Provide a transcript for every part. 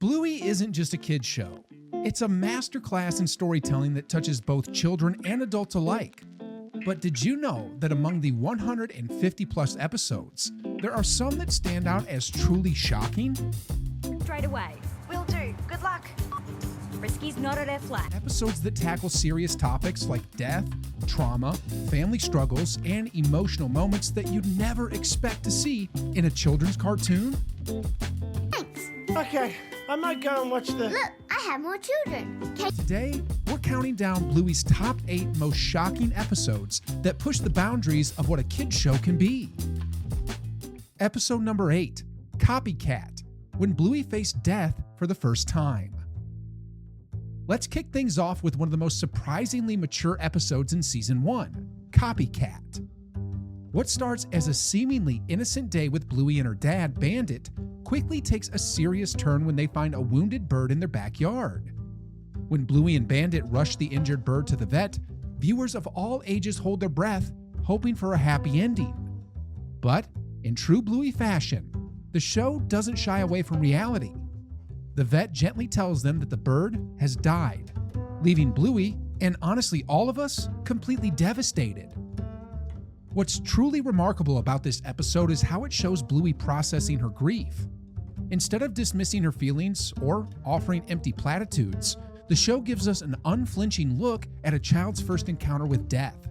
Bluey isn't just a kid's show. It's a masterclass in storytelling that touches both children and adults alike. But did you know that among the 150 plus episodes, there are some that stand out as truly shocking? Straight away. Will do. Good luck. Frisky's not at her flat. Episodes that tackle serious topics like death, trauma, family struggles, and emotional moments that you'd never expect to see in a children's cartoon? Thanks. Okay, I might go and watch the... Look, I have more children. Today, we're counting down Bluey's top 8 most shocking episodes that push the boundaries of what a kid's show can be. Episode number 8, Copycat, when Bluey faced death for the first time. Let's kick things off with one of the most surprisingly mature episodes in Season 1, Copycat. What starts as a seemingly innocent day with Bluey and her dad, Bandit, quickly takes a serious turn when they find a wounded bird in their backyard. When Bluey and Bandit rush the injured bird to the vet, viewers of all ages hold their breath, hoping for a happy ending. But, in true Bluey fashion, the show doesn't shy away from reality. The vet gently tells them that the bird has died, leaving Bluey, and honestly all of us, completely devastated. What's truly remarkable about this episode is how it shows Bluey processing her grief. Instead of dismissing her feelings or offering empty platitudes, the show gives us an unflinching look at a child's first encounter with death.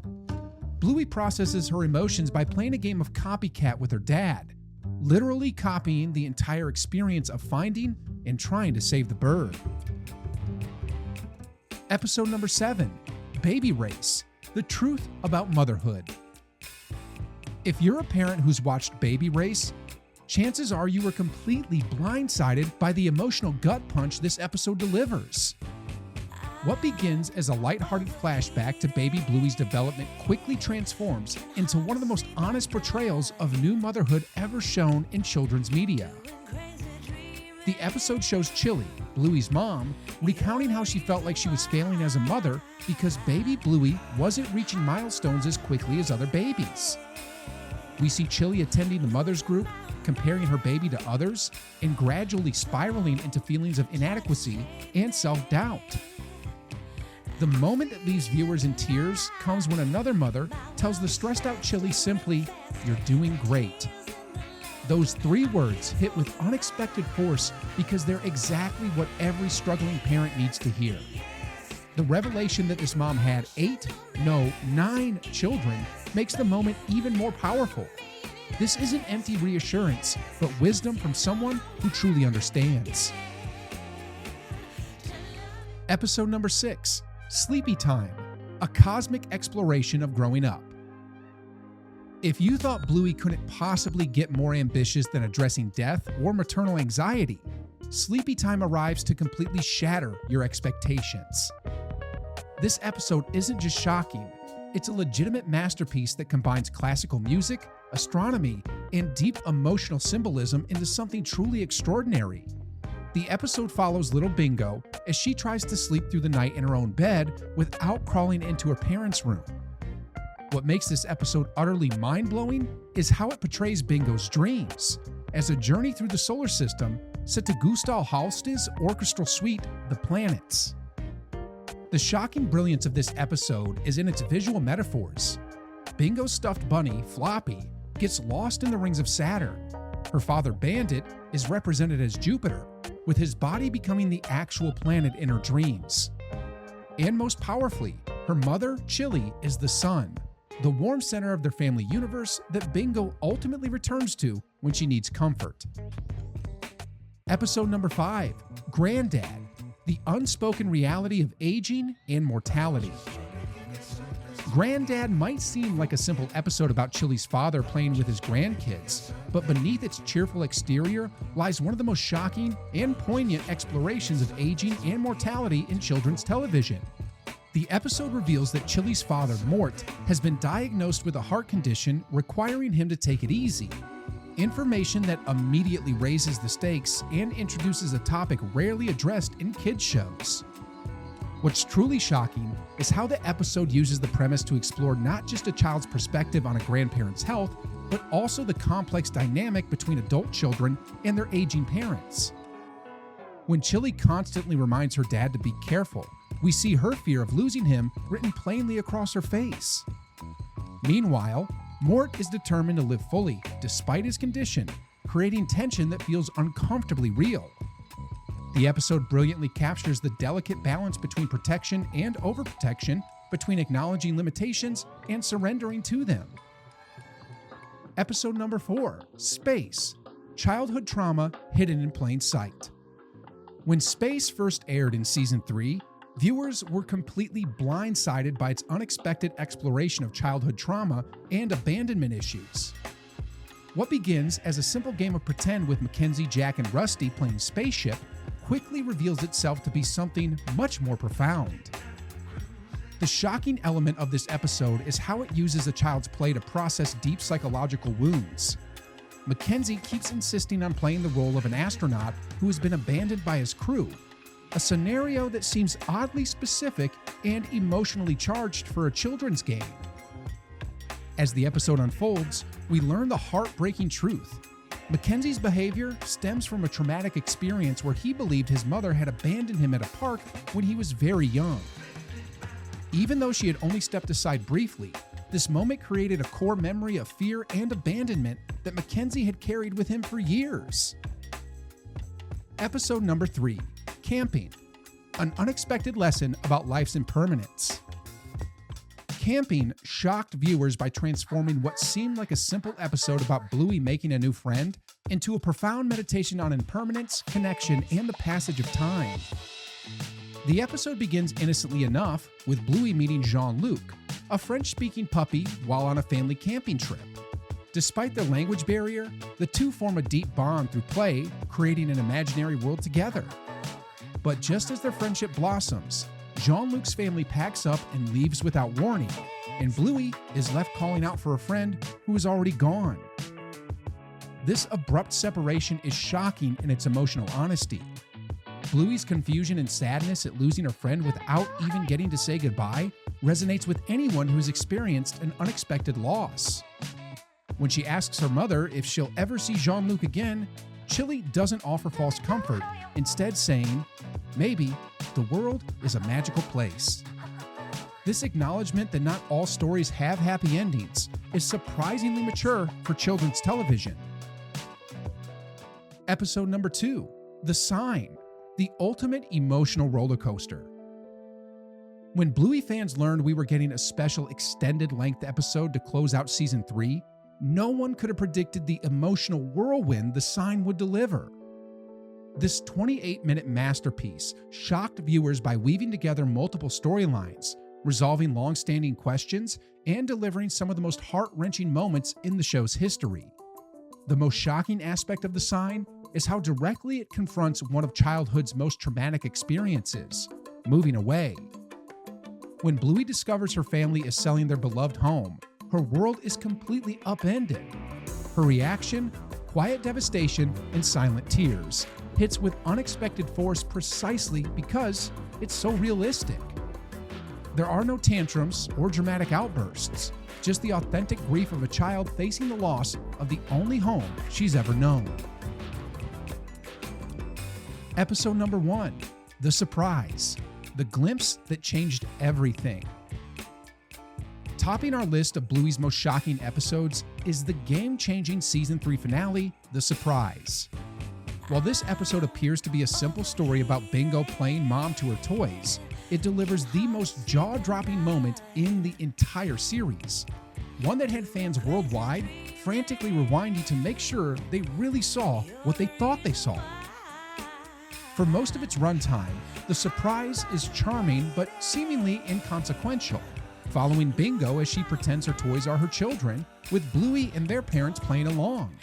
Bluey processes her emotions by playing a game of copycat with her dad, literally copying the entire experience of finding and trying to save the bird. Episode number 7, Baby Race, the truth about motherhood. If you're a parent who's watched Baby Race, chances are you were completely blindsided by the emotional gut punch this episode delivers. What begins as a lighthearted flashback to baby Bluey's development quickly transforms into one of the most honest portrayals of new motherhood ever shown in children's media. The episode shows Chili, Bluey's mom, recounting how she felt like she was failing as a mother because baby Bluey wasn't reaching milestones as quickly as other babies. We see Chili attending the mother's group, comparing her baby to others, and gradually spiraling into feelings of inadequacy and self-doubt. The moment that leaves viewers in tears comes when another mother tells the stressed out Chili simply, "You're doing great." Those 3 words hit with unexpected force because they're exactly what every struggling parent needs to hear. The revelation that this mom had 9 children makes the moment even more powerful. This isn't empty reassurance, but wisdom from someone who truly understands. Episode number 6, Sleepy Time, a cosmic exploration of growing up. If you thought Bluey couldn't possibly get more ambitious than addressing death or maternal anxiety, Sleepy Time arrives to completely shatter your expectations. This episode isn't just shocking, it's a legitimate masterpiece that combines classical music, astronomy, and deep emotional symbolism into something truly extraordinary. The episode follows little Bingo as she tries to sleep through the night in her own bed without crawling into her parents' room. What makes this episode utterly mind-blowing is how it portrays Bingo's dreams as a journey through the solar system set to Gustav Holst's orchestral suite, The Planets. The shocking brilliance of this episode is in its visual metaphors. Bingo's stuffed bunny, Floppy, gets lost in the rings of Saturn. Her father, Bandit, is represented as Jupiter, with his body becoming the actual planet in her dreams. And most powerfully, her mother, Chili, is the sun, the warm center of their family universe that Bingo ultimately returns to when she needs comfort. Episode number 5, Granddad, the unspoken reality of aging and mortality. Granddad might seem like a simple episode about Chili's father playing with his grandkids, but beneath its cheerful exterior lies one of the most shocking and poignant explorations of aging and mortality in children's television. The episode reveals that Chili's father, Mort, has been diagnosed with a heart condition requiring him to take it easy. Information that immediately raises the stakes and introduces a topic rarely addressed in kids' shows. What's truly shocking is how the episode uses the premise to explore not just a child's perspective on a grandparent's health, but also the complex dynamic between adult children and their aging parents. When Chili constantly reminds her dad to be careful, we see her fear of losing him written plainly across her face. Meanwhile, Mort is determined to live fully despite his condition, creating tension that feels uncomfortably real. The episode brilliantly captures the delicate balance between protection and overprotection, between acknowledging limitations and surrendering to them. Episode number 4, Space, Childhood Trauma Hidden in Plain Sight. When Space first aired in Season 3, viewers were completely blindsided by its unexpected exploration of childhood trauma and abandonment issues. What begins as a simple game of pretend with Mackenzie, Jack, and Rusty playing spaceship quickly reveals itself to be something much more profound. The shocking element of this episode is how it uses a child's play to process deep psychological wounds. Mackenzie keeps insisting on playing the role of an astronaut who has been abandoned by his crew, a scenario that seems oddly specific and emotionally charged for a children's game. As the episode unfolds, we learn the heartbreaking truth. Mackenzie's behavior stems from a traumatic experience where he believed his mother had abandoned him at a park when he was very young. Even though she had only stepped aside briefly, this moment created a core memory of fear and abandonment that Mackenzie had carried with him for years. Episode number 3, Camping, an unexpected lesson about life's impermanence. Camping shocked viewers by transforming what seemed like a simple episode about Bluey making a new friend into a profound meditation on impermanence, connection, and the passage of time. The episode begins innocently enough with Bluey meeting Jean-Luc, a French-speaking puppy, while on a family camping trip. Despite their language barrier, the two form a deep bond through play, creating an imaginary world together. But just as their friendship blossoms, Jean-Luc's family packs up and leaves without warning, and Bluey is left calling out for a friend who is already gone. This abrupt separation is shocking in its emotional honesty. Bluey's confusion and sadness at losing her friend without even getting to say goodbye resonates with anyone who has experienced an unexpected loss. When she asks her mother if she'll ever see Jean-Luc again, Chili doesn't offer false comfort, instead saying, "Maybe the world is a magical place." This acknowledgement that not all stories have happy endings is surprisingly mature for children's television. Episode number 2, The Sign, the ultimate emotional roller coaster. When Bluey fans learned we were getting a special extended-length episode to close out Season 3, no one could have predicted the emotional whirlwind The Sign would deliver. This 28-minute masterpiece shocked viewers by weaving together multiple storylines, resolving long-standing questions, and delivering some of the most heart-wrenching moments in the show's history. The most shocking aspect of The Sign is how directly it confronts one of childhood's most traumatic experiences, moving away. When Bluey discovers her family is selling their beloved home, her world is completely upended. Her reaction, quiet devastation and silent tears, hits with unexpected force precisely because it's so realistic. There are no tantrums or dramatic outbursts, just the authentic grief of a child facing the loss of the only home she's ever known. Episode number 1, The Surprise, the glimpse that changed everything. Topping our list of Bluey's most shocking episodes is the game-changing Season 3 finale, The Surprise. While this episode appears to be a simple story about Bingo playing mom to her toys, it delivers the most jaw-dropping moment in the entire series. One that had fans worldwide frantically rewinding to make sure they really saw what they thought they saw. For most of its runtime, The Surprise is charming but seemingly inconsequential, following Bingo as she pretends her toys are her children, with Bluey and their parents playing along.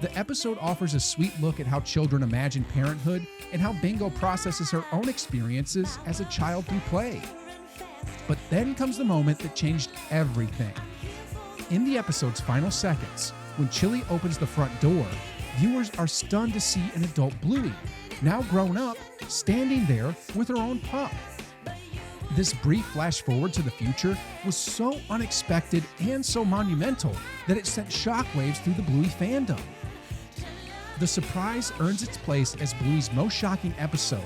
The episode offers a sweet look at how children imagine parenthood and how Bingo processes her own experiences as a child through play. But then comes the moment that changed everything. In the episode's final seconds, when Chili opens the front door, viewers are stunned to see an adult Bluey, now grown up, standing there with her own pup. This brief flash forward to the future was so unexpected and so monumental that it sent shockwaves through the Bluey fandom. The surprise earns its place as Bluey's most shocking episode,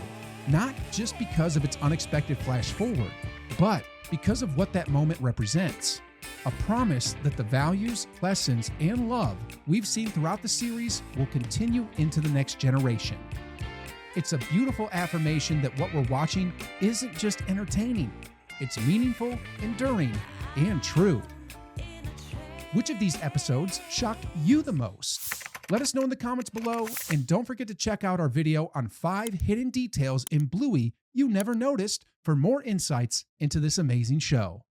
not just because of its unexpected flash forward, but because of what that moment represents. A promise that the values, lessons, and love we've seen throughout the series will continue into the next generation. It's a beautiful affirmation that what we're watching isn't just entertaining, it's meaningful, enduring, and true. Which of these episodes shocked you the most? Let us know in the comments below, and don't forget to check out our video on 5 hidden details in Bluey you never noticed for more insights into this amazing show.